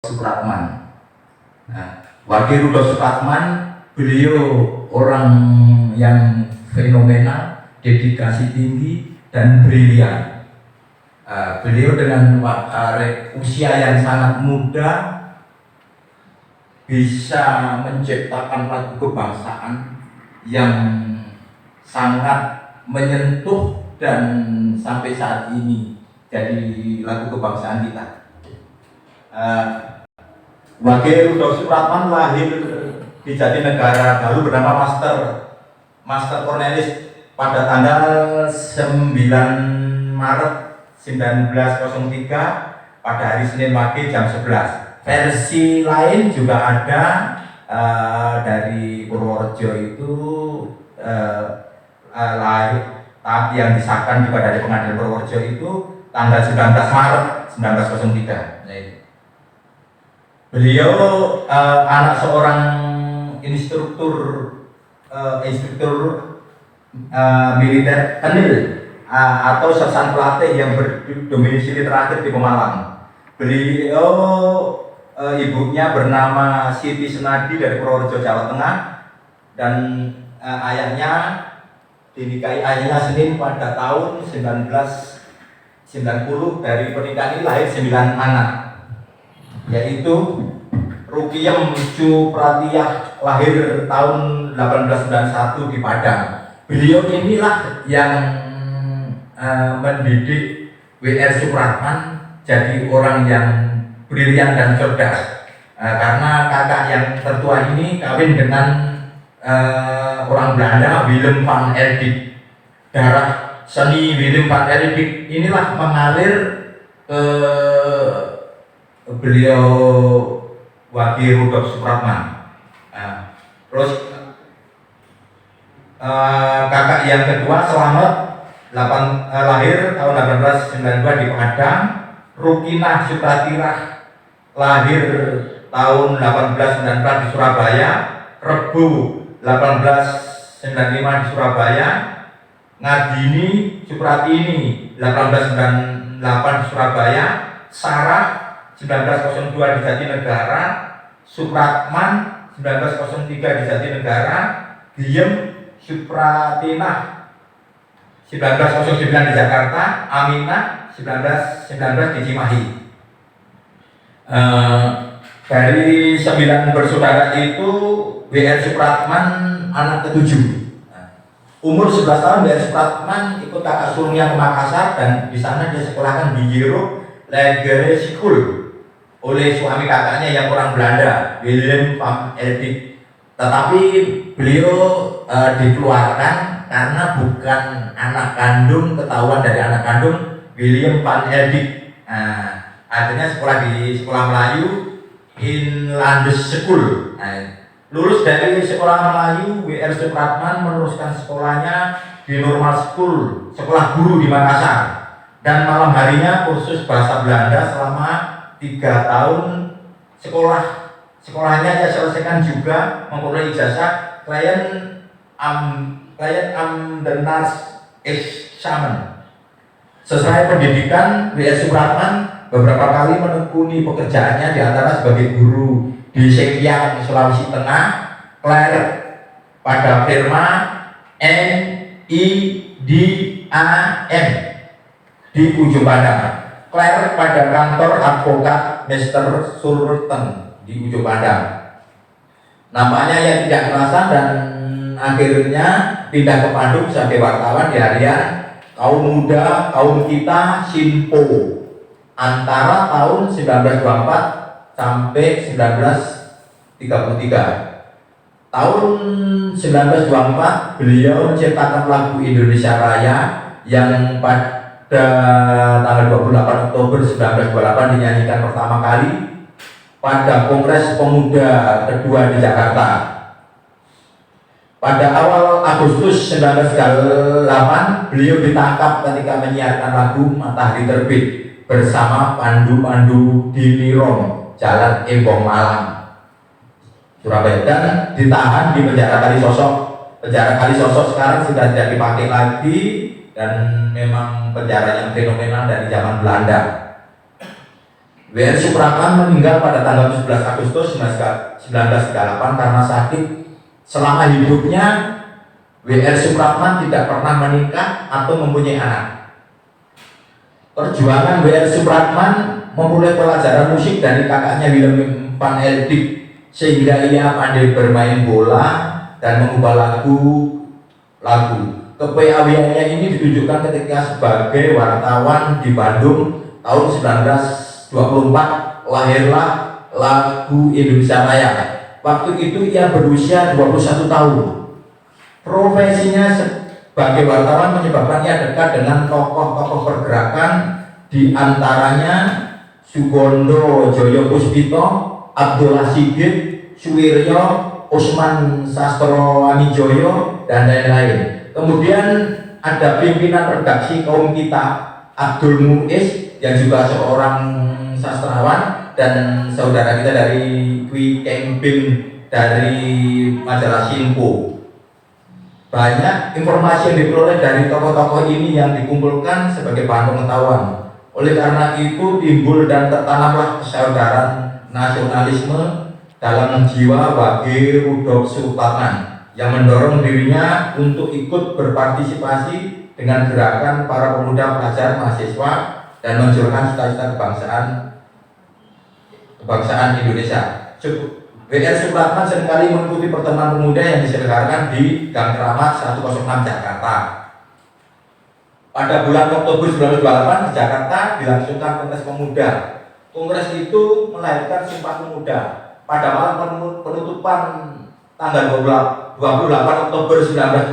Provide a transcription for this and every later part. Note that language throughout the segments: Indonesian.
Supratman. Nah, Wage Rudolf Supratman, beliau orang yang fenomenal, dedikasi tinggi dan brilian. Beliau dengan usia yang sangat muda bisa menciptakan lagu kebangsaan yang sangat menyentuh dan sampai saat ini jadi lagu kebangsaan kita. Wage Rudolf Supratman lahir di Jatinegara Baru bernama Master Cornelis pada tanggal 9 Maret 1903 pada hari Senin Wage jam 11. Versi lain juga ada dari Purworejo itu yang disahkan juga dari Pengadilan Purworejo itu tanggal 19 Maret 1903. Beliau anak seorang instruktur militer Tenil atau sersan pelatih yang berdomisili terakhir di Pemalang. Beliau ibunya bernama Siti Senadi dari Purworejo, Jawa Tengah, dan ayahnya dinikahi ayahnya Senin pada tahun 1990. Dari pernikahan ini lahir 9 anak, yaitu Rukiyem Supratiyah lahir tahun 1891 di Padang. Beliau inilah yang mendidik W.R. Supratman jadi orang yang brilian dan cerdas, karena kakak yang tertua ini kawin dengan orang Belanda, Willem van Eldik. Darah seni Willem van Eldik inilah mengalir ke beliau Wage Rudolf Supratman. Terus kakak yang kedua Selamat lahir tahun 1892 di Padang. Rukinah Supratiyah lahir tahun 1894 di Surabaya. Rebu 1895 di Surabaya. Ngadini Supratini 1898 di Surabaya. Sarah 1902 di Jatinegara. Supratman 1903 di Jatinegara. Diem Supratinah 1909 di Jakarta. Aminah 1919 di Cimahi. Dari 9 bersaudara itu W.R. Supratman anak ketujuh. Umur 11 tahun W.R. Supratman ikut kakak sulungnya ke Makassar, dan di sana dia sekolahkan di Jero Legere School oleh suami kakaknya yang orang Belanda, Willem van Eldik. Tetapi beliau dikeluarkan karena bukan anak kandung, ketahuan dari anak kandung Willem van Eldik. Akhirnya sekolah di sekolah Melayu Inlandes School. Lulus dari sekolah Melayu, W.R. Supratman meneruskan sekolahnya di Normal School, sekolah guru di Makassar, dan malam harinya kursus bahasa Belanda selama 3 tahun. Sekolahnya ia selesaikan juga memperoleh ijazah klien Amdenas Examen. Sesuai pendidikan, W.R. Supratman beberapa kali menekuni pekerjaannya, di antara sebagai guru di Sekiang, Sulawesi Tengah, clerk pada firma NIDAM di Ujung Pandang, clerk pada kantor advokat Mr. Sultan di Ujung Pandang. Nampaknya ia tidak merasa, dan akhirnya pindah ke Bandung sebagai wartawan di harian Kaum Muda Kaum Kita Simpo antara tahun 1924 sampai 1933. Tahun 1924 beliau menciptakan lagu Indonesia Raya yang pada tanggal 28 Oktober 1928 dinyanyikan pertama kali pada Kongres Pemuda kedua di Jakarta. Pada awal Agustus 1938 beliau ditangkap ketika menyiarkan lagu Matahari Terbit bersama pandu-pandu di Nirong, Jalan Embong Malang, Surabaya, dan ditahan di penjara Kalisosok. Penjara Kalisosok sekarang sudah tidak dipakai lagi, dan memang penjara yang fenomenal dari zaman Belanda. WR Supratman meninggal pada tanggal 17 Agustus 1938 karena sakit. Selama hidupnya, WR Supratman tidak pernah menikah atau mempunyai anak. Perjuangan WR Supratman memulai pelajaran musik dari kakaknya Willem van Heldik, sehingga ia pandai bermain bola dan mengubah lagu. Kepiawaiannya ini ditunjukkan ketika sebagai wartawan di Bandung tahun 1924 lahirlah lagu Indonesia Raya. Waktu itu ia berusia 21 tahun. Profesinya sebagai wartawan menyebabkan ia dekat dengan tokoh-tokoh pergerakan, di antaranya Sugondo Joyo Puspito, Abdullah Sigit, Suwiryo, Usman Sastroamijoyo, dan lain-lain. Kemudian ada pimpinan redaksi Kaum Kita, Abdul Muiz, yang juga seorang sastrawan, dan saudara kita dari Kwi Kemping dari majalah Sinpo. Banyak informasi yang diperoleh dari tokoh-tokoh ini yang dikumpulkan sebagai bahan pengetahuan. Oleh karena itu timbul dan tertanamlah kesadaran nasionalisme dalam jiwa Wage Rudolf Supratman yang mendorong dirinya untuk ikut berpartisipasi dengan gerakan para pemuda pelajar mahasiswa dan menunjukkan cita-cita kebangsaan Indonesia. WR Supratman seringkali mengikuti pertemuan pemuda yang diselenggarakan di Gang Keramat 106 Jakarta. Pada bulan Oktober 1928 di Jakarta dilangsungkan Kongres Pemuda. Kongres itu melahirkan Sumpah Pemuda. Pada malam penutupan tanggal 28 Oktober 1928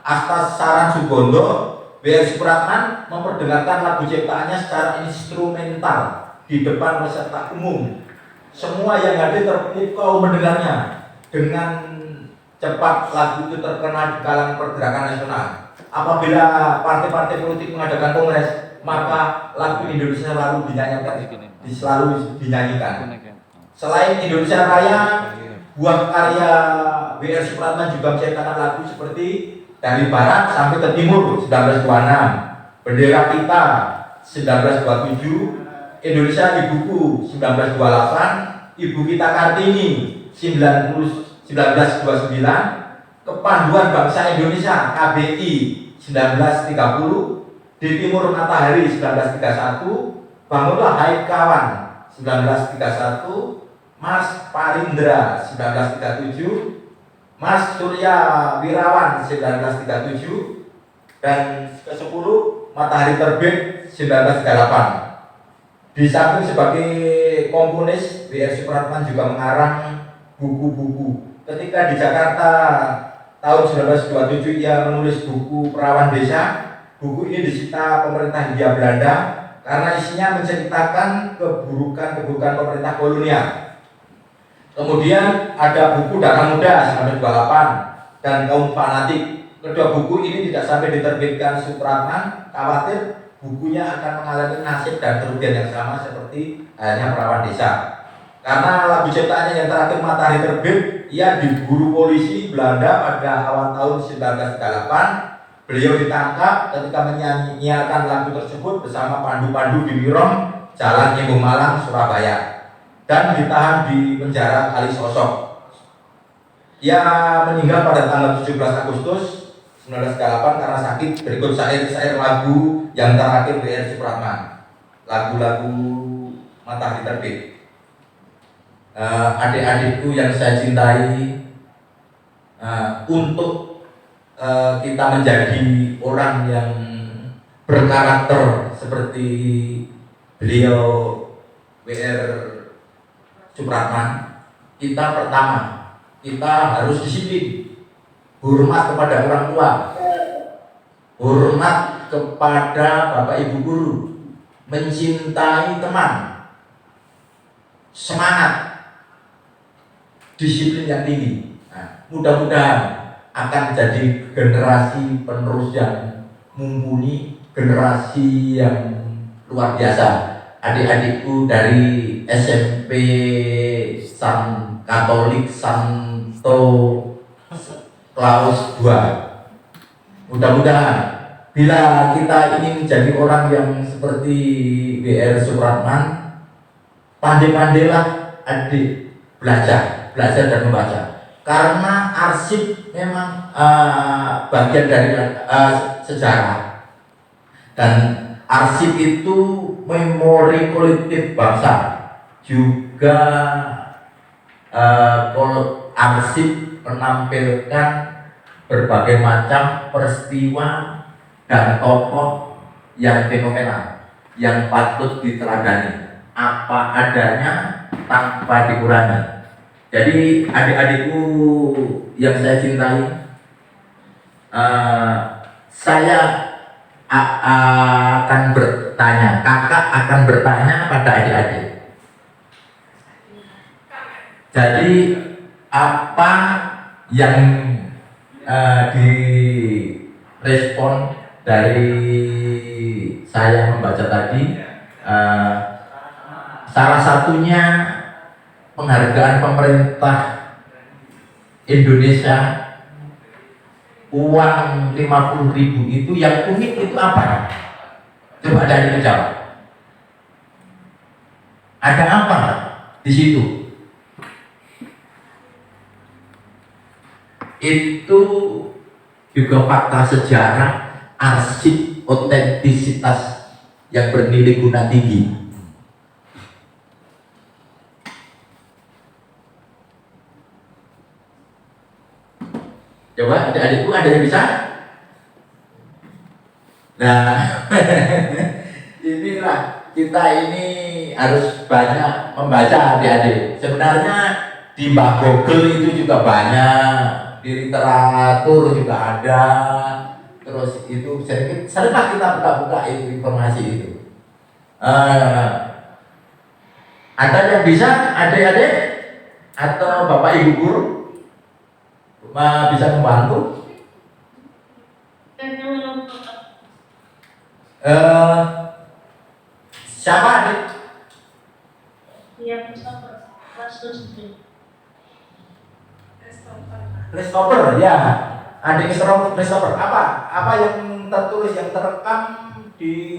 atas saran Sugondo, WR Supratman memperdengarkan lagu ciptaannya secara instrumental di depan peserta umum. Semua yang hadir terpukau mendengarnya. Dengan cepat lagu itu terkenal di kalangan pergerakan nasional. Apabila partai-partai politik mengadakan kongres, maka lagu Indonesia selalu dinyanyikan. Selain Indonesia Raya, buah karya WR Supratman juga menciptakan lagu seperti Dari Barat Sampai ke Timur 1926, Bendera Kita 1927, Indonesia Ibuku 1928, Ibu Kita Kartini 1929, Kepanduan Bangsa Indonesia KBI 1930, Di Timur Matahari 1931, Bangunlah Hai Kawan 1931, Mas Parindra 1937, Mas Surya Wirawan 1937, dan ke-10 Matahari Terbit 1938. Di samping sebagai komponis, WR Supratman juga mengarang buku-buku. Ketika di Jakarta tahun 1927 ia menulis buku Perawan Desa. Buku ini disita pemerintah Hindia Belanda karena isinya menceritakan keburukan pemerintah kolonial. Kemudian ada buku Darah Muda 1928 dan Kaum Fanatik. Kedua buku ini tidak sampai diterbitkan Supratman, khawatir bukunya akan mengalami nasib dan kerugian yang sama seperti halnya Perawan Desa. Karena lagu ciptaannya yang terakhir Matahari Terbit, ia diburu polisi Belanda pada awal tahun 1938. Beliau ditangkap ketika menyanyikan lagu tersebut bersama pandu-pandu di Wirong, Jalan Embung Malang, Surabaya, dan ditahan di penjara Kalisosok. Ia meninggal pada tanggal 17 Agustus 1938 karena sakit. Berikut syair lagu yang terakhir WR Supratman, lagu-lagu Matahari Terbit. Adik-adikku yang saya cintai, untuk kita menjadi orang yang berkarakter seperti beliau WR Supratman, kita harus disiplin, hormat kepada orang tua, hormat kepada bapak ibu guru, mencintai teman, semangat, disiplin yang tinggi. Mudah-mudahan akan jadi generasi penerus yang mumpuni, generasi yang luar biasa. Adik-adikku dari SMP San Katolik Santo Klaus II, mudah-mudahan bila kita ingin menjadi orang yang seperti WR Supratman, pandai-pandailah adik belajar dan membaca. Karena arsip memang bagian dari sejarah, dan arsip itu memori kolektif bangsa. Juga arsip menampilkan berbagai macam peristiwa dan tokoh yang fenomenal, yang patut diteladani, apa adanya tanpa dikurangi. Jadi adik-adikku yang saya cintai, saya akan bertanya, kakak akan bertanya pada adik-adik. Jadi apa yang direspon dari saya membaca tadi, salah satunya penghargaan pemerintah Indonesia, uang 50.000 itu yang unik itu apa? Coba dari jawab. Ada apa di situ? Itu juga fakta sejarah, arsip, otentisitas yang bernilai guna tinggi. Coba adik-adikku ada yang bisa? Nah, inilah kita ini harus banyak membaca adik-adik. Sebenarnya di Mbak Google itu juga banyak, di literatur juga ada. Terus itu seringlah kita buka-buka itu informasi itu. Ada yang bisa adik-adik atau bapak ibu guru bisa membantu? Siapa adik? Christopher, ya. Adik Christopher. Apa yang tertulis, yang terekam di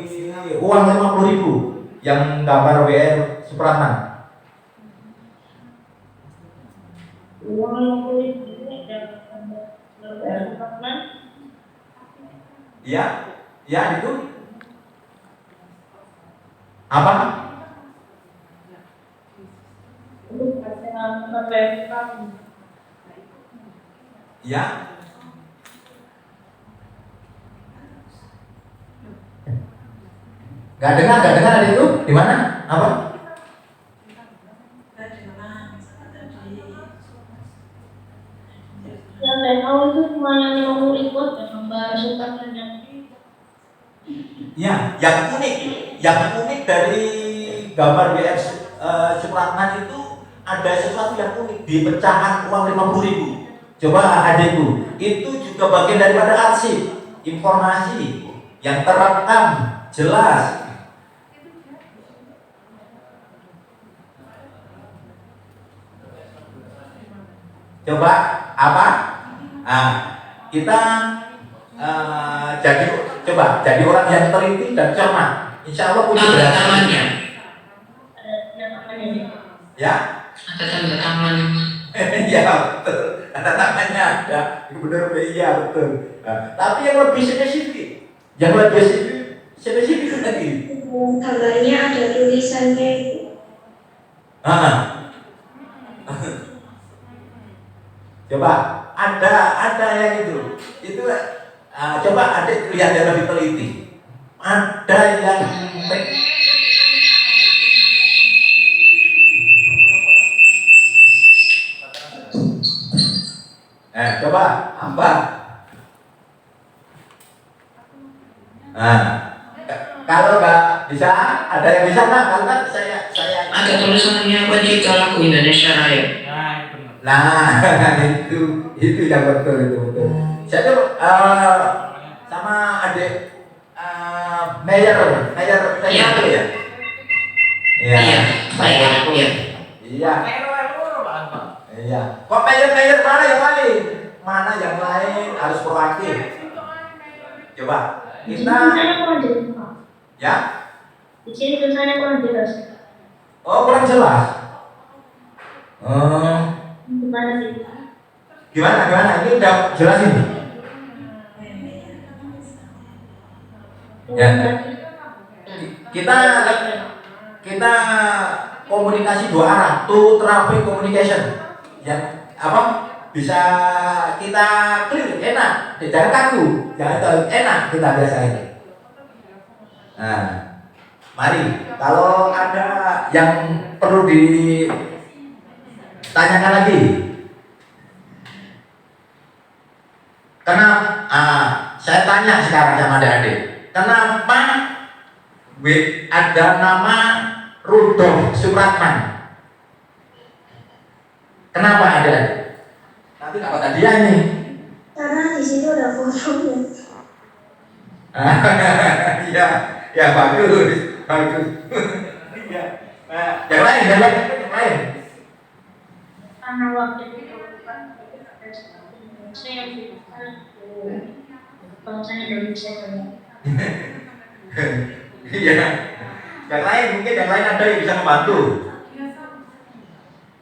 uang 50.000 yang gambar WR Supratman? Uang 50.000 ada Supratman? Ya itu. Apa? Ya. Gak dengar ada itu? Di mana? Apa? Yang saya tahu itu cuma yang 50.000 ya, gambar Supratman yang ya, yang unik dari gambar WR Supratman itu ada sesuatu yang unik di pecahan uang 50.000. Coba adikku, itu juga bagian daripada arsip, informasi yang terekam jelas. Coba apa? Kita jadi orang yang teliti dan cermat. Insya Allah punya tangannya. Ya? Ada tanda tangan. Ya betul. Tanda tangannya ada. Benar, iya betul. Tapi yang lebih spesifik, lagi. gambarnya ada tulisannya itu. Coba ada yang itu. Coba adik lihat yang lebih teliti. Ada yang coba apa? Kalau nggak bisa, ada yang bisa nggak? Karena saya Ada tulisannya Wajib Laku Indonesia Raya. Nah, itu yang betul. Saya tuh sama adik Mayor Iya. ya. Iya. Iya. Kok mayor mana yang lain? Mana yang lain harus proaktif. Coba kita. Tulisannya kurang jelas. Ya. Di sini tulisannya kurang jelas. Oh, kurang jelas. Oh, Gimana sih? gimana? Ini udah jelasin. Ya. Kita komunikasi dua arah, two traffic communication. Yang apa? Bisa kita clear, enak, jangan kaku, enak kita biasa ini. Nah, mari kalau ada yang perlu ditanyakan lagi. Kenapa? Saya tanya sekarang sama adik-adik, kenapa ada nama Rudolf Supratman? Kenapa ada? Nanti apa tadi ya ini? Karena di situ ada fotonya. Ya, ya bagus. Ya. Nah, yang lain. Karena waktu itu kan saya yang bangsa Indonesia. Iya. Yang lain mungkin ada yang bisa membantu.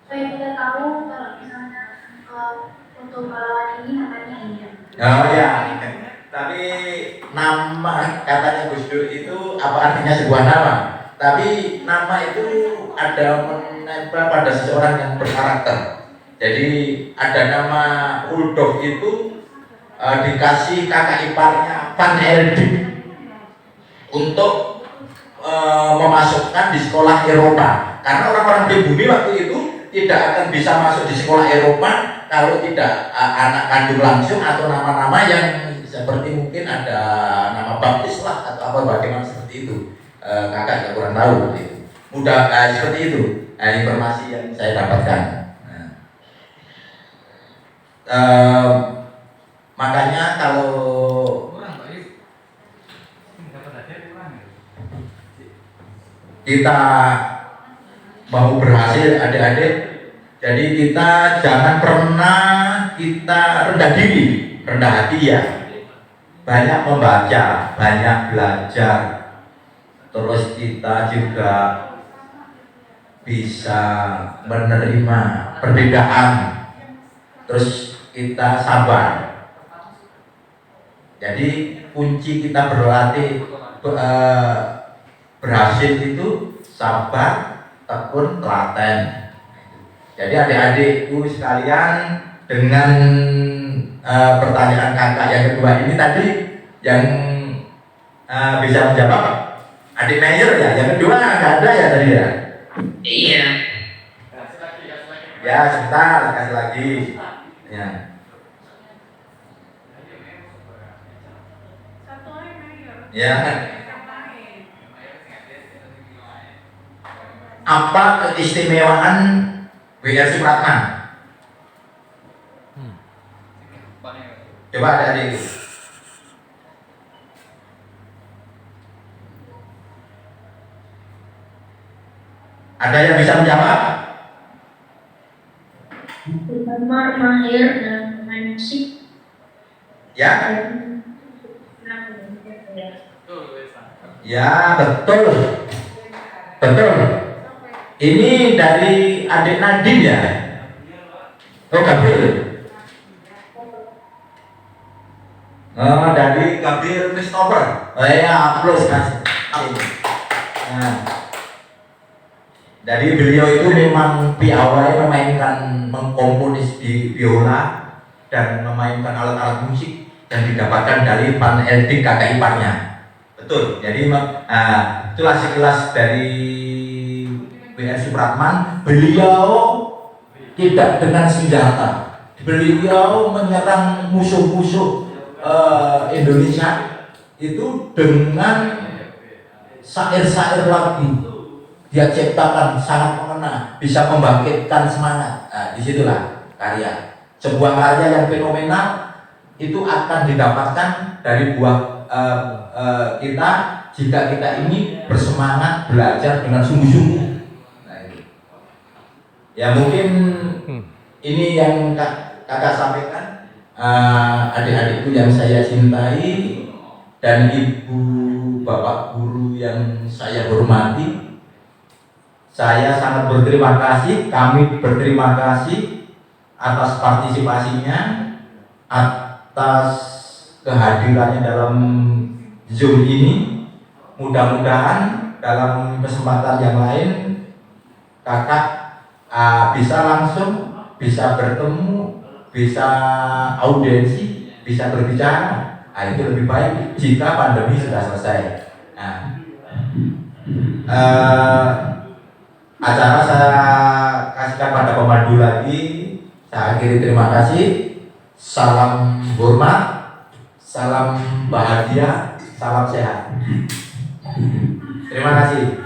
Saya tidak tahu kalau misalnya untuk pahlawan ini namanya ini. Oh ya. Tapi nama katanya Gus Dur itu apa artinya sebuah nama? Tapi nama itu ada menempel pada seseorang yang berkarakter. Jadi ada nama Rudolf itu dikasih kakak iparnya Van Helden untuk memasukkan di sekolah Eropa. Karena orang-orang pribumi waktu itu tidak akan bisa masuk di sekolah Eropa kalau tidak anak kandung langsung atau nama-nama yang seperti mungkin ada nama baptis lah atau apa bagaimana seperti itu. Kakak juga kurang tahu itu. Mudah seperti itu informasi yang saya dapatkan. Makanya kalau kita mau berhasil adik-adik, jadi kita jangan pernah kita rendah diri, rendah hati ya. Banyak membaca, banyak belajar, terus kita juga bisa menerima perbedaan, terus kita sabar. Jadi kunci kita berhasil itu sabar, tekun, telaten. Jadi adik-adikku sekalian, dengan pertanyaan kakak yang kedua ini tadi yang bisa menjawab adik Mayer ya, yang kedua nggak ada ya tadi ya? Iya. Ya sebentar, kasih lagi ya. Ya. Apa keistimewaan W.R. Supratman? Coba adik-adik. Ada yang bisa menjawab? Pertama, mahir dalam bermain musik. Ya. Ya, betul. Betul. Ini dari adik Nadine ya? Oh, Gabriel. Oh, dari Gabriel Christopher. Oh ya, plus mas. Nah, dari beliau itu memang piawai memainkan, mengkomponis di biola dan memainkan alat-alat musik dan didapatkan dari Van Helden kakak iparnya. Betul. Jadi itulah sekilas dari W.R. Supratman. Beliau tidak dengan senjata. Beliau menyerang musuh-musuh Indonesia itu dengan syair-syair lagu. Dia ciptakan sangat mengena, bisa membangkitkan semangat. Disitulah karya. Sebuah karya yang fenomenal itu akan didapatkan dari buah kita jika kita ini bersemangat belajar dengan sungguh-sungguh. Nah, itu. Ya mungkin ini yang kakak sampaikan. Adik-adikku yang saya cintai dan ibu bapak guru yang saya hormati, Saya sangat berterima kasih, kami berterima kasih atas partisipasinya, atas kehadirannya dalam Zoom ini. Mudah-mudahan dalam kesempatan yang lain kakak bisa langsung, bisa bertemu, bisa audiensi, bisa berbicara. Itu lebih baik jika pandemi sudah selesai. Acara saya kasihkan pada pemandu lagi. Saya akhiri, terima kasih. Salam hormat, salam bahagia, salam sehat. Terima kasih.